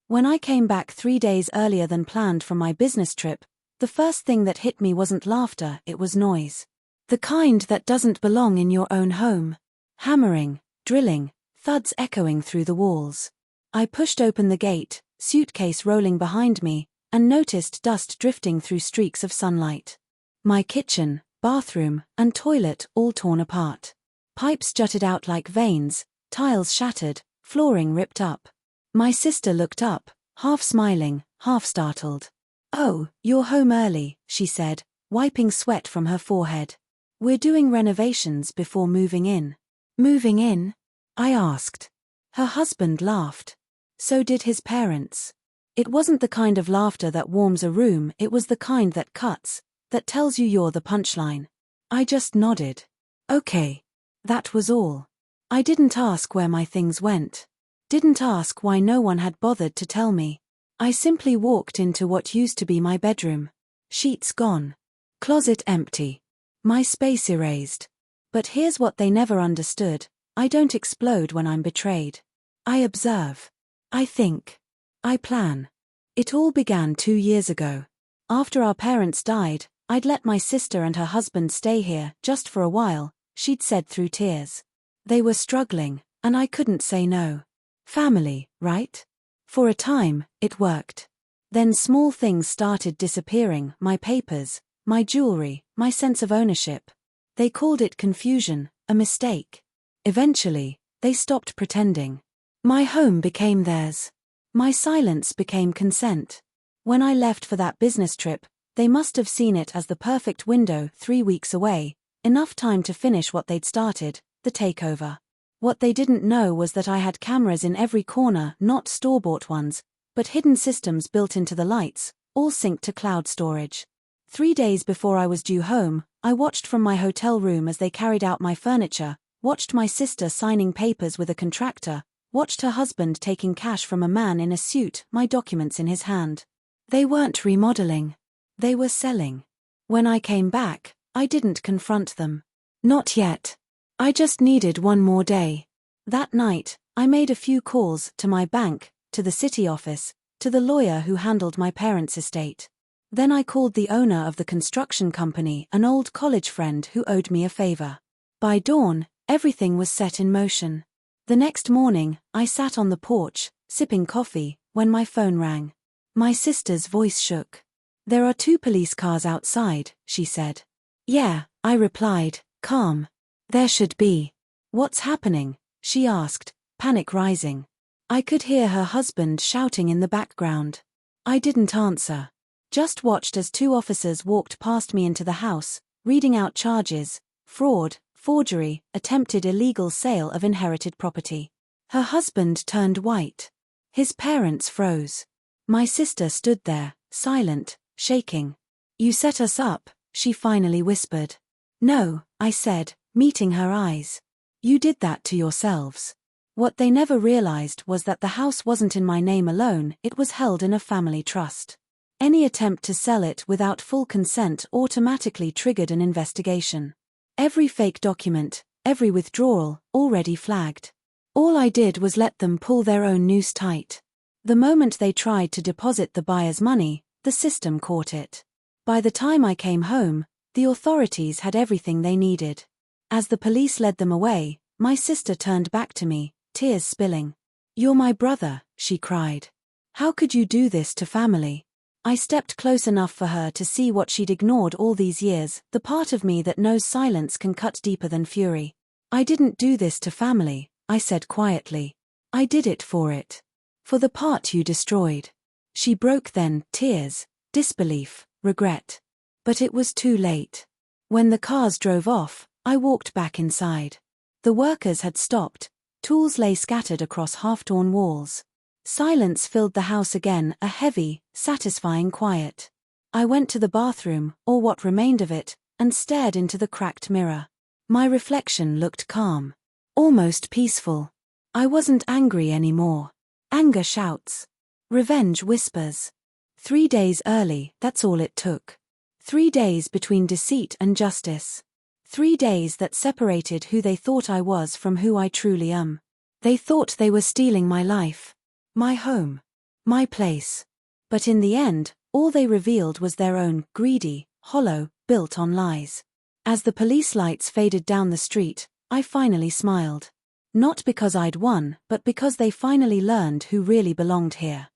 When I came back 3 days earlier than planned from my business trip, the first thing that hit me wasn't laughter, it was noise. The kind that doesn't belong in your own home. Hammering, drilling, thuds echoing through the walls. I pushed open the gate, suitcase rolling behind me, and noticed dust drifting through streaks of sunlight. My kitchen, bathroom, and toilet all torn apart. Pipes jutted out like veins, tiles shattered, flooring ripped up. My sister looked up, half smiling, half startled. "Oh, you're home early," she said, wiping sweat from her forehead. "We're doing renovations before moving in." "Moving in?" I asked. Her husband laughed. So did his parents. It wasn't the kind of laughter that warms a room, it was the kind that cuts, that tells you you're the punchline. I just nodded. Okay. That was all. I didn't ask where my things went. Didn't ask why no one had bothered to tell me. I simply walked into what used to be my bedroom. Sheets gone. Closet empty. My space erased. But here's what they never understood. I don't explode when I'm betrayed. I observe. I think. I plan. It all began 2 years ago. After our parents died, I'd let my sister and her husband stay here, just for a while, she'd said through tears. They were struggling, and I couldn't say no. Family, right? For a time, it worked. Then small things started disappearing, my papers, my jewelry, my sense of ownership. They called it confusion, a mistake. Eventually, they stopped pretending. My home became theirs. My silence became consent. When I left for that business trip, they must have seen it as the perfect window 3 weeks away, enough time to finish what they'd started, the takeover. What they didn't know was that I had cameras in every corner, not store-bought ones, but hidden systems built into the lights, all synced to cloud storage. 3 days before I was due home, I watched from my hotel room as they carried out my furniture, watched my sister signing papers with a contractor, watched her husband taking cash from a man in a suit, my documents in his hand. They weren't remodeling. They were selling. When I came back, I didn't confront them. Not yet. I just needed one more day. That night, I made a few calls to my bank, to the city office, to the lawyer who handled my parents' estate. Then I called the owner of the construction company, an old college friend who owed me a favor. By dawn, everything was set in motion. The next morning, I sat on the porch, sipping coffee, when my phone rang. My sister's voice shook. "There are 2 police cars outside," she said. "Yeah," I replied, calm. "There should be." "What's happening?" she asked, panic rising. I could hear her husband shouting in the background. I didn't answer. Just watched as 2 officers walked past me into the house, reading out charges: fraud, forgery, attempted illegal sale of inherited property. Her husband turned white. His parents froze. My sister stood there, silent, shaking. "You set us up," she finally whispered. "No," I said, meeting her eyes. "You did that to yourselves." What they never realized was that the house wasn't in my name alone, it was held in a family trust. Any attempt to sell it without full consent automatically triggered an investigation. Every fake document, every withdrawal, already flagged. All I did was let them pull their own noose tight. The moment they tried to deposit the buyer's money, the system caught it. By the time I came home, the authorities had everything they needed. As the police led them away, my sister turned back to me, tears spilling. "You're my brother," she cried. "How could you do this to family?" I stepped close enough for her to see what she'd ignored all these years, the part of me that knows silence can cut deeper than fury. "I didn't do this to family," I said quietly. "I did it for it. For the part you destroyed." She broke then, tears, disbelief, regret. But it was too late. When the cars drove off, I walked back inside. The workers had stopped. Tools lay scattered across half-torn walls. Silence filled the house again, a heavy, satisfying quiet. I went to the bathroom, or what remained of it, and stared into the cracked mirror. My reflection looked calm. Almost peaceful. I wasn't angry anymore. Anger shouts. Revenge whispers. 3 days early, that's all it took. 3 days between deceit and justice. 3 days that separated who they thought I was from who I truly am. They thought they were stealing my life. My home. My place. But in the end, all they revealed was their own, greedy, hollow, built on lies. As the police lights faded down the street, I finally smiled. Not because I'd won, but because they finally learned who really belonged here.